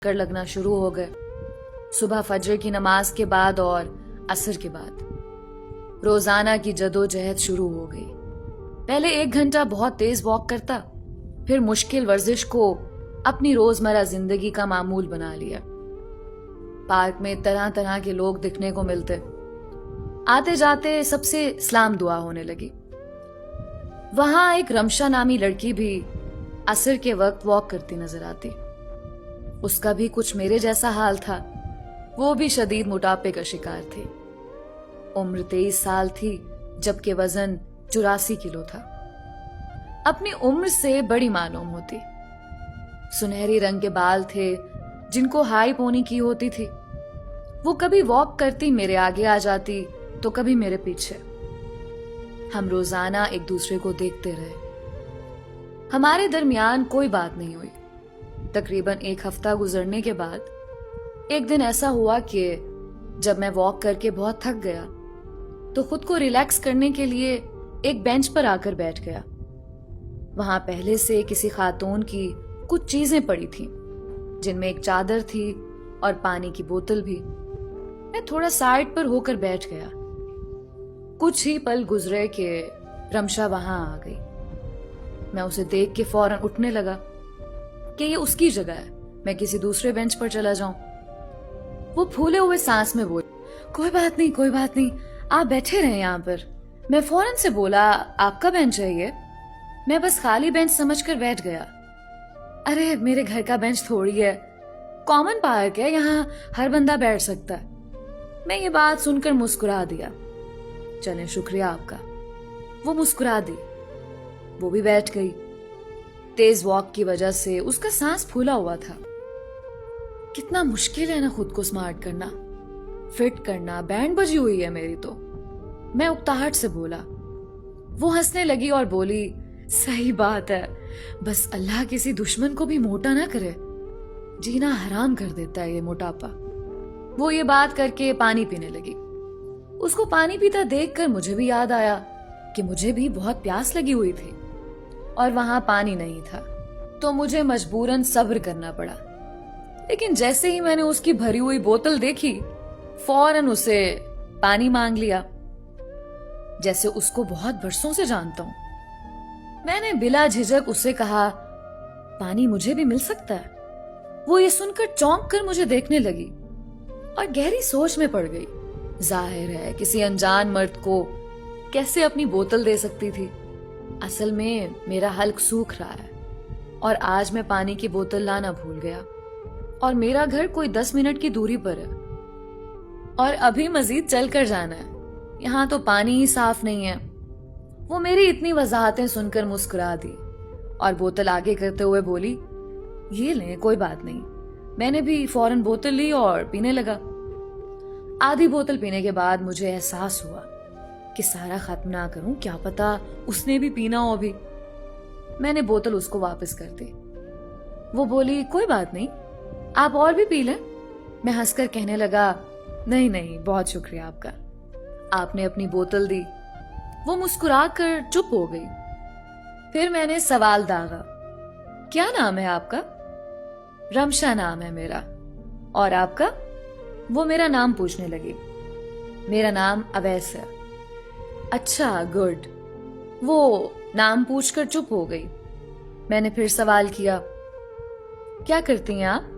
کر لگنا شروع ہو گئے، صبح فجر کی نماز کے بعد اور عصر کے بعد روزانہ کی جدوجہد شروع ہو گئی۔ پہلے 1 گھنٹہ بہت تیز واک کرتا، پھر مشکل ورزش کو اپنی روزمرہ زندگی کا معمول بنا لیا۔ پارک میں طرح طرح کے لوگ دکھنے کو ملتے، آتے جاتے سب سے سلام دعا ہونے لگی۔ وہاں ایک رمشا نامی لڑکی بھی عصر کے وقت واک کرتی نظر آتی۔ اس کا بھی کچھ میرے جیسا حال تھا، وہ بھی شدید موٹاپے کا شکار تھی۔ عمر 23 سال تھی جبکہ وزن 84 کلو تھا۔ اپنی عمر سے بڑی معلوم ہوتی۔ سنہری رنگ کے بال تھے جن کو ہائی پونی کی ہوتی تھی۔ وہ کبھی واک کرتی میرے آگے آ جاتی تو کبھی میرے پیچھے۔ ہم روزانہ ایک دوسرے کو دیکھتے رہے۔ ہمارے درمیان کوئی بات نہیں ہوئی۔ تقریباً 1 ہفتہ گزرنے کے بعد ایک دن ایسا ہوا کہ جب میں واک کر کے بہت تھک گیا تو خود کو ریلیکس کرنے کے لیے ایک بینچ پر آ کر بیٹھ گیا۔ وہاں پہلے سے کسی خاتون کی کچھ چیزیں پڑی تھیں، جن میں ایک چادر تھی اور پانی کی بوتل بھی۔ میں تھوڑا سائڈ پر ہو کر بیٹھ گیا۔ کچھ ہی پل گزرے کہ رمشا وہاں آ گئی۔ میں اسے دیکھ کے فوراً اٹھنے لگا کہ یہ اس کی جگہ ہے، میں کسی دوسرے بینچ پر چلا جاؤں۔ وہ پھولے ہوئے سانس میں بولی، کوئی بات نہیں، آپ بیٹھے رہیں یہاں پر۔ میں فوراً سے بولا، آپ کا بینچ ہے یہ؟ میں بس خالی بینچ سمجھ کر بیٹھ گیا۔ ارے میرے گھر کا بینچ تھوڑی ہے، کامن پارک ہے، یہاں ہر بندہ بیٹھ سکتا ہے۔ میں یہ بات سن کر مسکرا دیا۔ چلیں شکریہ آپ کا۔ وہ مسکرا دی، وہ بھی بیٹھ گئی۔ تیز واک کی وجہ سے اس کا سانس پھولا ہوا تھا۔ کتنا مشکل ہے نا خود کو سمارٹ کرنا، فٹ کرنا۔ بینڈ بجی ہوئی ہے میری تو۔ میں اکتاہٹ سے بولا۔ وہ ہنسنے لگی اور بولی، صحیح بات ہے، بس اللہ کسی دشمن کو بھی موٹا نہ کرے، جینا حرام کر دیتا ہے یہ موٹاپا۔ وہ یہ بات کر کے پانی پینے لگی۔ اس کو پانی پیتا دیکھ کر مجھے بھی یاد آیا کہ مجھے بھی بہت پیاس لگی ہوئی تھی اور وہاں پانی نہیں تھا، تو مجھے مجبوراً صبر کرنا پڑا۔ لیکن جیسے ہی میں نے اس کی بھری ہوئی بوتل دیکھی، فوراً اسے پانی مانگ لیا، جیسے اس کو بہت برسوں سے جانتا ہوں۔ میں نے بلا جھجک اسے کہا، پانی مجھے بھی مل سکتا ہے؟ وہ یہ سن کر چونک کر مجھے دیکھنے لگی اور گہری سوچ میں پڑ گئی۔ ظاہر ہے کسی انجان مرد کو کیسے اپنی بوتل دے سکتی تھی؟ اصل میں میرا حلق سوکھ رہا ہے اور آج میں پانی کی بوتل لانا بھول گیا، اور میرا گھر کوئی 10 منٹ کی دوری پر ہے اور ابھی مزید چل کر جانا ہے، یہاں تو پانی ہی صاف نہیں ہے۔ وہ میری اتنی وضاحتیں سن کر مسکرا دی اور بوتل آگے کرتے ہوئے بولی، یہ لیں کوئی بات نہیں۔ میں نے بھی فوراً بوتل لی اور پینے لگا۔ آدھی بوتل پینے کے بعد مجھے احساس ہوا کہ سارا ختم نہ کروں، کیا پتا اس نے بھی پینا ہو ابھی۔ میں نے بوتل اس کو واپس کر دی۔ وہ بولی، کوئی بات نہیں، آپ اور بھی پی لیں۔ میں ہنس کر کہنے لگا، نہیں بہت شکریہ آپ کا۔ آپ نے اپنی بوتل دی۔ وہ مسکرا کر چپ ہو گئی۔ پھر میں نے سوال داغا، کیا نام ہے آپ کا؟ رمشا نام ہے میرا۔ اور آپ کا؟ وہ میرا نام پوچھنے لگی۔ میرا نام اویس ہے۔ اچھا، گڈ۔ وہ نام پوچھ کر چپ ہو گئی۔ میں نے پھر سوال کیا، کیا کرتی ہیں آپ؟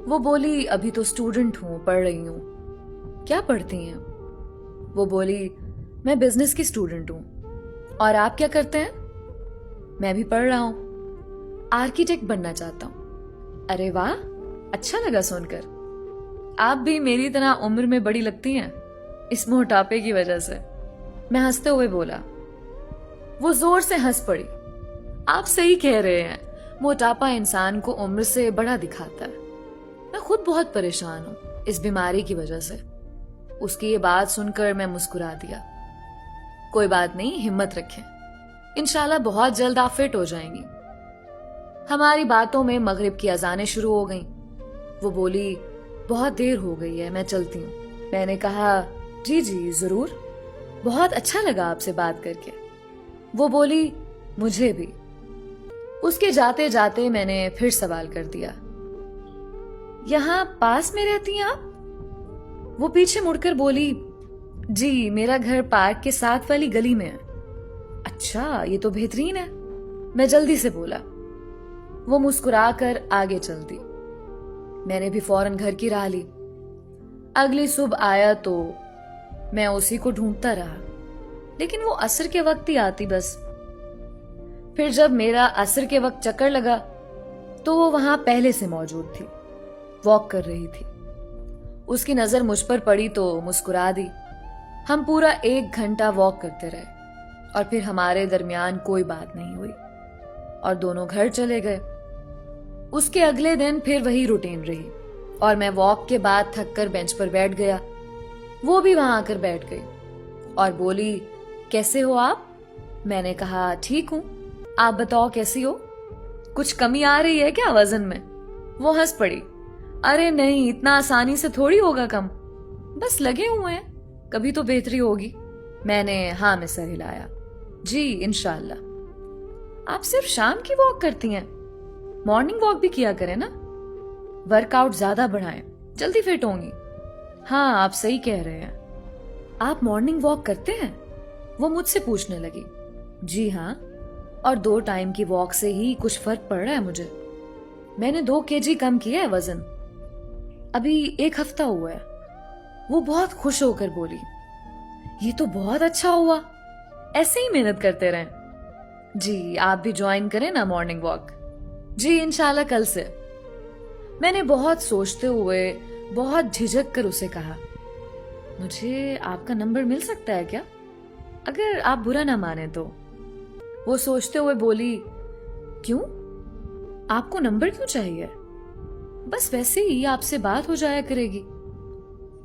وہ بولی، ابھی تو اسٹوڈنٹ ہوں، پڑھ رہی ہوں۔ کیا پڑھتی ہیں؟ وہ بولی، میں بزنس کی اسٹوڈنٹ ہوں۔ اور آپ کیا کرتے ہیں؟ میں بھی پڑھ رہا ہوں، آرکیٹیکٹ بننا چاہتا ہوں۔ ارے واہ، اچھا لگا سن کر۔ آپ بھی میری طرح عمر میں بڑی لگتی ہیں، اس موٹاپے کی وجہ سے۔ میں ہنستے ہوئے بولا۔ وہ زور سے ہنس پڑی۔ آپ صحیح کہہ رہے ہیں، موٹاپا انسان کو عمر سے بڑا دکھاتا ہے۔ میں خود بہت پریشان ہوں اس بیماری کی وجہ سے۔ اس کی یہ بات سن کر میں مسکرا دیا۔ کوئی بات نہیں، ہمت رکھیں، انشاءاللہ بہت جلد آپ فٹ ہو جائیں گی۔ ہماری باتوں میں مغرب کی اذانیں شروع ہو گئیں۔ وہ بولی، بہت دیر ہو گئی ہے، میں چلتی ہوں۔ میں نے کہا، جی ضرور، بہت اچھا لگا آپ سے بات کر کے۔ وہ بولی، مجھے بھی۔ اس کے جاتے جاتے میں نے پھر سوال کر دیا، یہاں پاس میں رہتی ہیں آپ؟ وہ پیچھے مڑ کر بولی، جی میرا گھر پارک کے ساتھ والی گلی میں ہے۔ اچھا، یہ تو بہترین ہے، میں جلدی سے بولا۔ وہ مسکرا کر آگے چل دی۔ میں نے بھی فوراً گھر کی راہ لی۔ اگلی صبح آیا تو میں اسی کو ڈھونڈتا رہا، لیکن وہ عصر کے وقت ہی آتی بس۔ پھر جب میرا عصر کے وقت چکر لگا تو وہ وہاں پہلے سے موجود تھی، واک کر رہی تھی۔ اس کی نظر مجھ پر پڑی تو مسکرا دی۔ ہم پورا 1 گھنٹہ واک کرتے رہے اور پھر ہمارے درمیان کوئی بات نہیں ہوئی اور دونوں گھر چلے گئے۔ اس کے اگلے دن پھر وہی روٹین رہی اور میں واک کے بعد تھک کر بینچ پر بیٹھ گیا۔ وہ بھی وہاں آ کر بیٹھ گئی اور بولی، کیسے ہو آپ؟ میں نے کہا، ٹھیک ہوں، آپ بتاؤ کیسی ہو؟ کچھ کمی آ رہی ہے کیا وزن میں؟ وہ ہنس پڑی، ارے نہیں، اتنا آسانی سے تھوڑی ہوگا کم، بس لگے ہوئے ہیں، کبھی تو بہتری ہوگی۔ میں نے ہاں میں سر ہلایا، جی انشاءاللہ۔ آپ صرف شام کی واک کرتی ہیں؟ مارننگ واک بھی کیا کریں نا، ورک آؤٹ زیادہ بڑھائیں، جلدی فٹ ہوں گی۔ ہاں آپ صحیح کہہ رہے ہیں۔ آپ مارننگ واک کرتے ہیں؟ وہ مجھ سے پوچھنے لگی۔ جی ہاں، اور 2 ٹائم کی واک سے ہی کچھ فرق پڑ رہا ہے مجھے۔ میں نے 2 kg کم کیا ہے وزن، ابھی 1 ہفتہ ہوا ہے۔ وہ بہت خوش ہو کر بولی، یہ تو بہت اچھا ہوا، ایسے ہی محنت کرتے رہیں۔ جی آپ بھی جوائن کریں نا مارننگ واک۔ جی انشاءاللہ کل سے۔ میں نے بہت سوچتے ہوئے، بہت جھجک کر اسے کہا، مجھے آپ کا نمبر مل سکتا ہے کیا، اگر آپ برا نہ مانیں تو؟ وہ سوچتے ہوئے بولی، کیوں؟ آپ کو نمبر کیوں چاہیے؟ بس ویسے ہی آپ سے بات ہو جایا کرے گی۔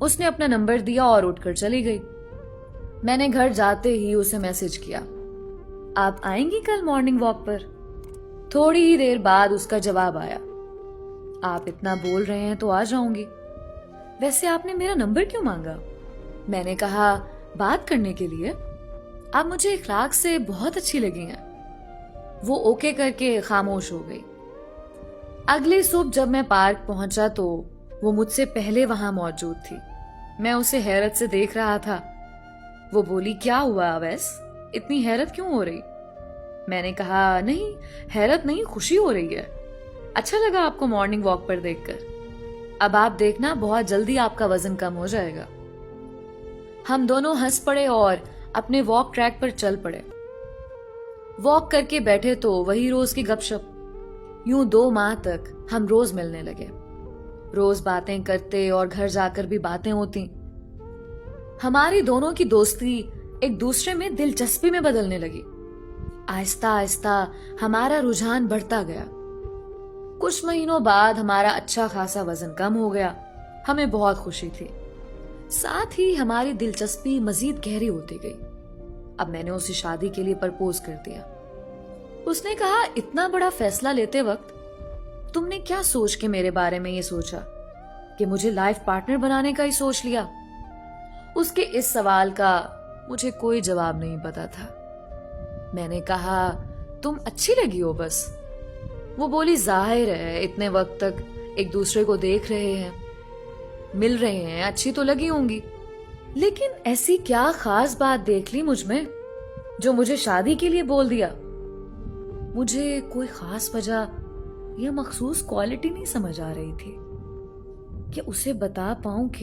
اس نے اپنا نمبر دیا اور اٹھ کر چلی گئی۔ میں نے گھر جاتے ہی اسے میسج کیا، آپ آئیں گی کل مارننگ واک پر؟ تھوڑی ہی دیر بعد اس کا جواب آیا، آپ اتنا بول رہے ہیں تو آ جاؤں گی۔ ویسے آپ نے میرا نمبر کیوں مانگا؟ میں نے کہا، بات کرنے کے لیے، آپ مجھے اخلاق سے بہت اچھی لگی ہیں۔ وہ اوکے کر کے خاموش ہو گئی۔ اگلی صبح جب میں پارک پہنچا تو وہ مجھ سے پہلے وہاں موجود تھی۔ میں اسے حیرت سے دیکھ رہا تھا۔ وہ بولی، کیا ہوا اویس، اتنی حیرت کیوں ہو رہی؟ میں نے کہا، نہیں حیرت نہیں، خوشی ہو رہی ہے، اچھا لگا آپ کو مارننگ واک پر دیکھ کر۔ اب آپ دیکھنا بہت جلدی آپ کا وزن کم ہو جائے گا۔ ہم دونوں ہنس پڑے اور اپنے واک ٹریک پر چل پڑے۔ واک کر کے بیٹھے تو وہی روز کی گپ شپ۔ یوں 2 ماہ تک ہم روز ملنے لگے، روز باتیں کرتے اور گھر جا کر بھی باتیں ہوتی۔ ہماری دونوں کی دوستی ایک دوسرے میں دلچسپی میں بدلنے لگی۔ آہستہ آہستہ ہمارا رجحان بڑھتا گیا۔ کچھ مہینوں بعد ہمارا اچھا خاصا وزن کم ہو گیا۔ ہمیں بہت خوشی تھی، ساتھ ہی ہماری دلچسپی مزید گہری ہوتی گئی۔ اب میں نے اسے شادی کے لیے پرپوز کر دیا۔ اس نے کہا، اتنا بڑا فیصلہ لیتے وقت تم نے کیا سوچ کے میرے بارے میں یہ سوچا کہ مجھے لائف پارٹنر بنانے کا ہی سوچ لیا؟ اس کے اس سوال کا مجھے کوئی جواب نہیں پتا تھا۔ میں نے کہا، تم اچھی لگی ہو بس۔ وہ بولی، ظاہر ہے اتنے وقت تک ایک دوسرے کو دیکھ رہے ہیں، مل رہے ہیں، اچھی تو لگی ہوں گی، لیکن ایسی کیا خاص بات دیکھ لی مجھ میں جو مجھے شادی کے لیے بول دیا؟ مجھے کوئی خاص وجہ یا مخصوص کوالٹی نہیں سمجھ آ رہی تھی کہ اسے بتا پاؤں کہ